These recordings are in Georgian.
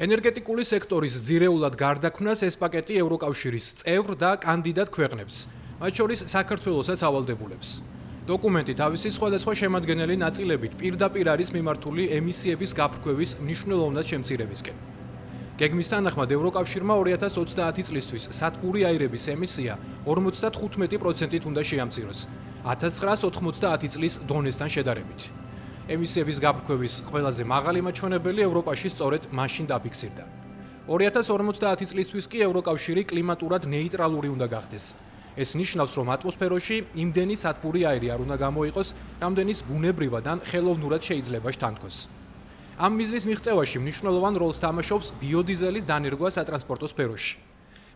ენერგეტიკული სექტორის ძირეულად გარდაქმნას ეს პაკეტი ევროკავშირის წევრ და კანდიდატ ქვეყნებს, მათ შორის საქართველოსაც ავალდებულებს. დოკუმენტი თავისი სხვადასხვა შემადგენელი ნაწილებით პირდაპირ არის მიმართული ემისიების გაფრქვევის მნიშვნელოვნად შემცირებისკენ. გეგმის თანახმად ევროკავშირმა 2030 წლისთვის სათბური აირების ემისია 55%-ით უნდა შეამციროს 1990 წლის დონესთან შედარებით. ემისიების გაფრქვევის ყველაზე მაღალი მაჩვენებელი ევროპაში სწორედ მაშინ დაფიქსირდა. 2050 წლისთვის კი ევროკავშირი კლიმატურად ნეიტრალური უნდა გახდეს. ეს ნიშნავს, რომ ატმოსფეროში იმდენი სათბური აირი არ უნდა გამოიყოს, რამდენიც ბუნებრივად ან ხელოვნურად შეიძლება შთანთქოს. ამ მიზნის მიღწევაში მნიშვნელოვან როლს თამაშობს ბიოდიზელის დანერგვა სატრანსპორტო სფეროში.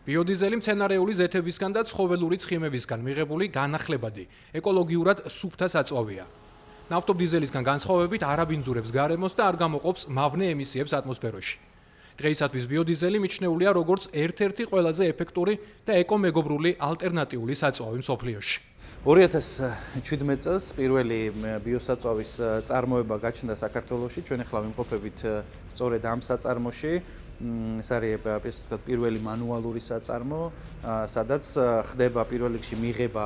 ბიოდიზელი მცენარეული ზეთებისგან და ცხოველური ცხიმებისგან მიღებული განახლებადი, ეკოლოგიურად სუფთა საწვავია. ნავთობდიზელისგან განსხვავებით არ აბინძურებს გარემოს და არ გამოყოფს მავნე ემისიებს ატმოსფეროში. დღეისათვის ბიოდიზელი მიჩნეულია როგორც ერთ-ერთი ყველაზე ეფექტური და ეკომეგობრული ალტერნატიული საწვავი მსოფლიოში. 2017 წელს პირველი ბიოსაწვავის წარმოება გაჩნდა საქართველოში, ჩვენ ახლა ვიმყოფებით სწორედ ამ საწარმოში. ეს არის პირველი მანუალური საწარმო, სადაც ხდება პირველ რიგში მიღება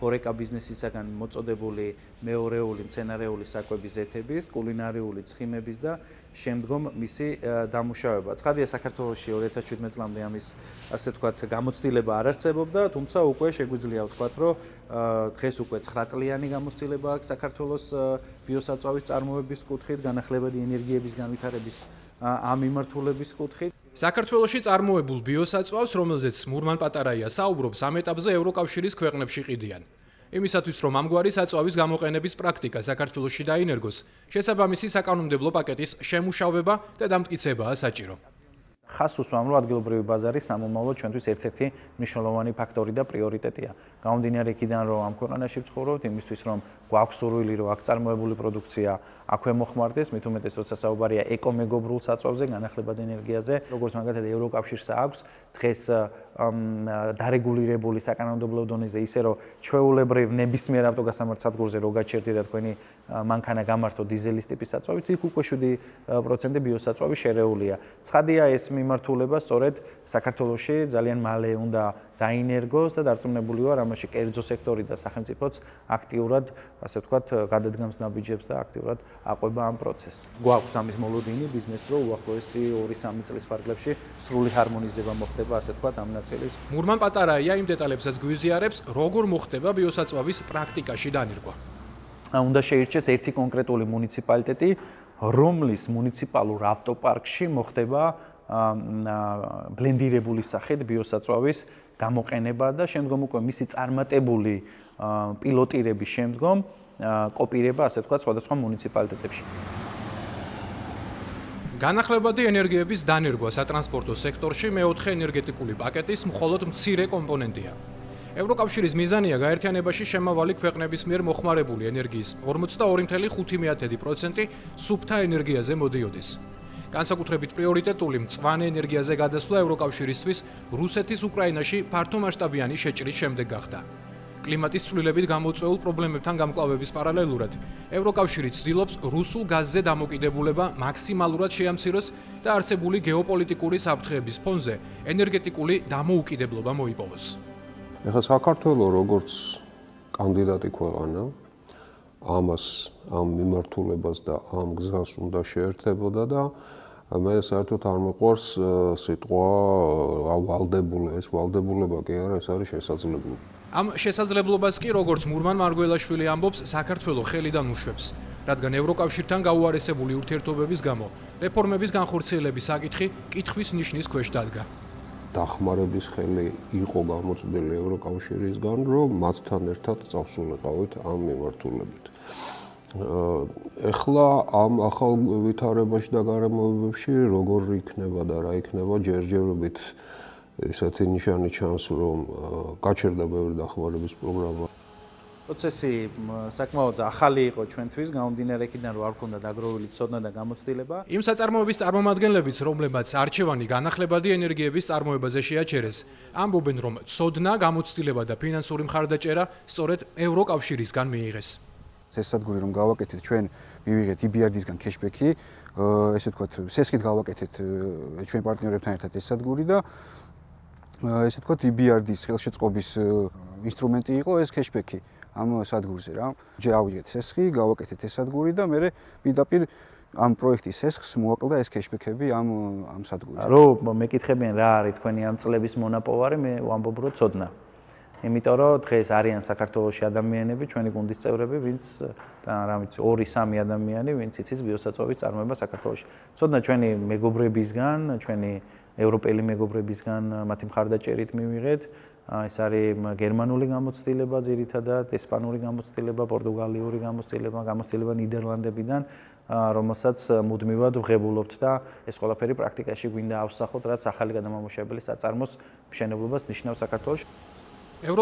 ჰორეკა ბიზნესისაგან მოწოდებული მეორეული მცენარეული საკვების ზეთების, კულინარიული ცხიმების და შემდგომ მისი დამუშავება. ცხადია, საქართველოში 2017 წლამდე ამის ასე ვთქვათ გამოცდილება არ არსებობდა, თუმცა უკვე შეგვიძლია ვთქვათ, რომ დღეს უკვე 9 წლიანი გამოცდილება აქვს საქართველოს ბიოსაწვავის წარმოების კუთხით, განახლებადი ენერგიების განვითარების ამ მიმართულების კუთხით. საქართველოში წარმოებულ ბიოსაწვავს, რომელზეც მურმან პატარაია საუბრობს, ამ ეტაპზე ევროკავშირის ქვეყნებში ყიდიან. იმისათვის, რომ ამგვარი საწვავის გამოყენების პრაქტიკა საქართველოში დაინერგოს, შესაბამისი საკანონმდებლო პაკეტის შემუშავება და დამტკიცებაა საჭირო. ხას უსვამ, რომ ადგილობრივი ბაზარი სამომავლოდ ჩვენთვის ერთ-ერთი მნიშვნელოვანი ფაქტორი და პრიორიტეტია. გამომდინარე იქიდან, რომ ამ ქვეყანაში ვცხოვრობთ, იმისთვის, რომ გვაქვს სურვილი, რომ აქ წარმოებული პროდუქცია აქვე მოხმარდეს, მით უმეტეს, როცა საუბარია ეკომეგობრულ საწვავზე, განახლებადი ენერგიაზე, როგორც მაგალითად ევროკავშირს აქვს დღეს დარეგულირებული საკანონმდებლო დონეზე, ისე რომ ჩვეულებრივ ნებისმიერ ავტოგასამართ სადგურზე რო გაჩერდი და თქვენი მანქანა გამართო დიზელის ტიპის საწვავით, იქ უკვე 7% ბიოსაწვავი შერეულია. ცხადია, ეს მიმართულება სწორედ საქართველოში ძალიან მალე უნდა დაინერგოს და დარწმუნებული ვარ, ამაში კერძო სექტორი და სახელმწიფოც აქტიურად, ასე ვთქვათ, გადადგამს ნაბიჯებს და აქტიურად აყვება ამ პროცესს. გვაქვს ამის მოლოდინი ბიზნესს, რომ უახლოესი 2-3 წლის ფარგლებში სრული ჰარმონიზება მოხდება, ასე ვთქვათ, ამ ნაწილის. მურმან პატარაია იმ დეტალებსაც გვიზიარებს, როგორ მოხდება ბიოსაწვავის პრაქტიკაში დანერგვა. უნდა შეირჩეს ერთი კონკრეტული მუნიციპალიტეტი, რომლის მუნიციპალურ ავტოპარკში მოხდება ბლენდირებული სახით ბიოსაწვავის გამოყენება და შემდგომ უკვე მისი წარმატებული პილოტირების შემდგომ კოპირება, ასე ვთქვათ, სხვადასხვა მუნიციპალიტეტებში. განახლებადი ენერგიების დანერგვა სატრანსპორტო სექტორში მეოთხე ენერგეტიკული პაკეტის მხოლოდ მცირე კომპონენტია. ევროკავშირის მიზანია გაერთიანებაში შემავალი ქვეყნების მიერ მოხმარებული ენერგიის 42.5% სუფთა ენერგიაზე მოდიოდეს. განსაკუთრებით პრიორიტეტული მწვანე ენერგიაზე გადასვლა ევროკავშირისთვის რუსეთის უკრაინაში ფართომასშტაბიანი შეჭრის შემდეგ გახდა. კლიმატის ცვლილებით გამოწვეულ პრობლემებთან გამკლავების პარალელურად, ევროკავშირი ცდილობს რუსულ გაზზე დამოკიდებულება მაქსიმალურად შეამციროს და არსებული გეოპოლიტიკური საფრთხეების ფონზე ენერგეტიკული დამოუკიდებლობა მოიპოვოს. ეხლა საქართველოს როგორც კანდიდატი ქვეყანა ამ მიმართულებას და ამ გზას უნდა შეერთებოდა და მე საერთოდ არ მიყვარს სიტყვა ვალდებულება, ეს ვალდებულება კი არა, ეს არის შესაძლებლობა. ამ შესაძლებლობას კი, როგორც მურმან მარგველაშვილი ამბობს, საქართველოს ხელიდან უშვებს, რადგან ევროკავშირთან გაუარესებული ურთიერთობების გამო რეფორმების განხორციელების საკითხი კითხვის ნიშნის ქვეშ დადგა. დახმარების ხელი იყო გამოწვეული ევროკავშირისგან, რომ მათთან ერთად წავსულიყავით ამ მიმართულებით. ეხლა ამ ახალ ვითარებაში და გარემოებებში როგორ იქნება და რა იქნება, ჯერჯერობით ესეთი ნიშანი ჩანს, რომ გაჩერდა ბევრი დახმარების პროგრამა. პროცესი საკმაოდ ახალი იყო ჩვენთვის, გამომდინარე იქიდან, რომ არ ქონდა დაგროვილი ცოდნა და გამოცდილება. იმ საწარმოების წარმომადგენლებიც, რომლებმაც არჩევანი განახლებადი ენერგიების წარმოებაზე შეაჩერეს, ამბობენ, რომ ცოდნა, გამოცდილება და ფინანსური მხარდაჭერა სწორედ ევროკავშირისგან მიიღეს. წესსადგური რომ გავაკეთეთ, ჩვენ მივიღეთ EBRD-სგან cashback-ი, ესე ვთქვათ, სესხით გავაკეთეთ ჩვენ პარტნიორებთან ერთად ეს სადგური და ესე ვთქვათ, EBRD-ის ხელშეწყობის ინსტრუმენტი იყო ეს cashback-ი ამ სადგურზე რა. ჯერ ავიღეთ სესხი, გავაკეთეთ ეს სადგური და მე პირდაპირ ამ პროექტის სესხს მოაკლდა ეს cashback-ები ამ სადგურზე. რომ მეკითხებიან რა არის თქვენი ამ წლების მონაპოვარი, მე ვამბობ რომ ცოდნა. იმიტომ რომ დღეს არიან საქართველოში ადამიანები, ჩვენი გუნდის წევრები, ვინც რა ვიცი 2-3 ადამიანი, ვინც იცის ბიოსაწვავის წარმოება საქართველოში. ცოდნა ჩვენი მეგობრებისგან, ჩვენი ევროპელი მეგობრებისგან მათი მხარდაჭერით მივიღეთ. ეს არის გერმანული გამოცდილება, ძირითადად ესპანური გამოცდილება, პორტუგალიური გამოცდილება ნიდერლანდებიდან, რომელსაც მუდმივად ვღებულობთ და ეს ყველაფერი პრაქტიკაში გვინდა ავსახოთ, რაც ახალი გადამამუშავებელი საწარმოს მშენებლობას ნიშნავს საქართველოში.